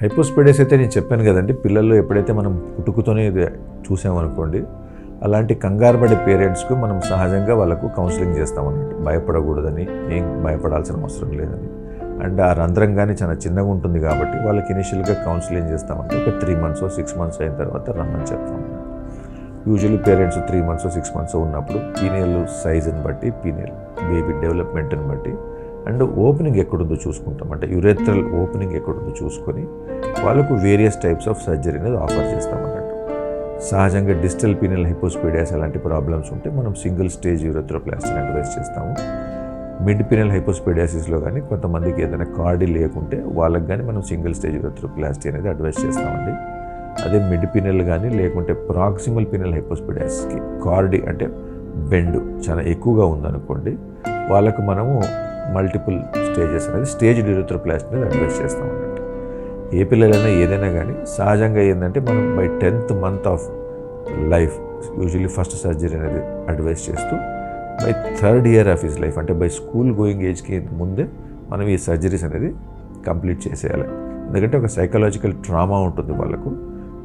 హైపోస్పీడియాస్ అయితే నేను చెప్పాను కదండి, పిల్లల్లో ఎప్పుడైతే మనం పుట్టుకతోనే ఇది చూసామనుకోండి, అలాంటి కంగారు పడే పేరెంట్స్కు మనం సహజంగా వాళ్ళకు కౌన్సిలింగ్ చేస్తామన్నట్టు. భయపడకూడదని, ఏం భయపడాల్సిన అవసరం లేదని. అండ్ ఆ రంధ్రం కానీ చాలా చిన్నగా ఉంటుంది కాబట్టి వాళ్ళకి ఇనిషియల్గా కౌన్సిలింగ్ చేస్తామంటే ఒక 3 months 6 months అయిన తర్వాత రమ్మని చెప్తాం. యూజువల్లీ పేరెంట్స్ 3 months 6 months ఉన్నప్పుడు పీనియల్ సైజుని బట్టి, పీనియల్ బేబీ డెవలప్మెంట్ని బట్టి అండ్ ఓపెనింగ్ ఎక్కడుందో చూసుకుంటాం. అంటే యురేథ్రల్ ఓపెనింగ్ ఎక్కడుందో చూసుకొని వాళ్ళకు వేరియస్ టైప్స్ ఆఫ్ సర్జరీ అనేది ఆఫర్ చేస్తాం అన్నట్టు. సహజంగా డిజిటల్ పీనియల్ హైపోస్పీడియాస్ అలాంటి ప్రాబ్లమ్స్ ఉంటే మనం సింగిల్ స్టేజ్ యూరెథ్రోప్లాస్టీని అడ్వైస్ చేస్తాము. మిడ్ పీనియల్ హైపోస్పీడియాసిస్లో కానీ కొంతమందికి ఏదైనా కార్డి లేకుంటే వాళ్ళకి కానీ మనం సింగిల్ స్టేజ్ యూరెథ్రోప్లాస్టీ అనేది అడ్వైస్ చేస్తామండి. అదే మిడ్ పీనియల్ కానీ లేకుంటే ప్రాక్సిమల్ పీనియల్ హైపోస్పీడియాసిస్కి కార్డి అంటే బెండ్ చాలా ఎక్కువగా ఉందనుకోండి, వాళ్ళకు మనము మల్టిపుల్ స్టేజెస్ అనేది స్టేజ్ యూరెథ్రోప్లాస్టీ అనేది అడ్వైస్ చేస్తాం అన్నట్టు. ఏ పిల్లలైనా ఏదైనా కానీ సహజంగా ఏంటంటే మనం by 10th month of life usually first surgery అనేది అడ్వైస్ చేస్తూ by 3rd year of his life అంటే బై స్కూల్ గోయింగ్ ఏజ్కి ముందే మనం ఈ సర్జరీస్ అనేది కంప్లీట్ చేసేయాలి. ఎందుకంటే ఒక సైకలాజికల్ ట్రామా ఉంటుంది వాళ్ళకు.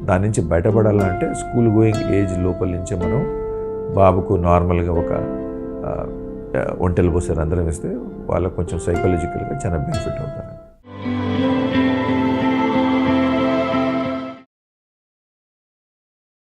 దాని నుంచి బయటపడాలంటే స్కూల్ గోయింగ్ ఏజ్ లోపల నుంచే మనం బాబుకు నార్మల్గా ఒక ఒంటెలు పోసే రంధ్రం ఇస్తే వాళ్ళకు కొంచెం సైకలాజికల్గా చాలా బెనిఫిట్ అవుతారు.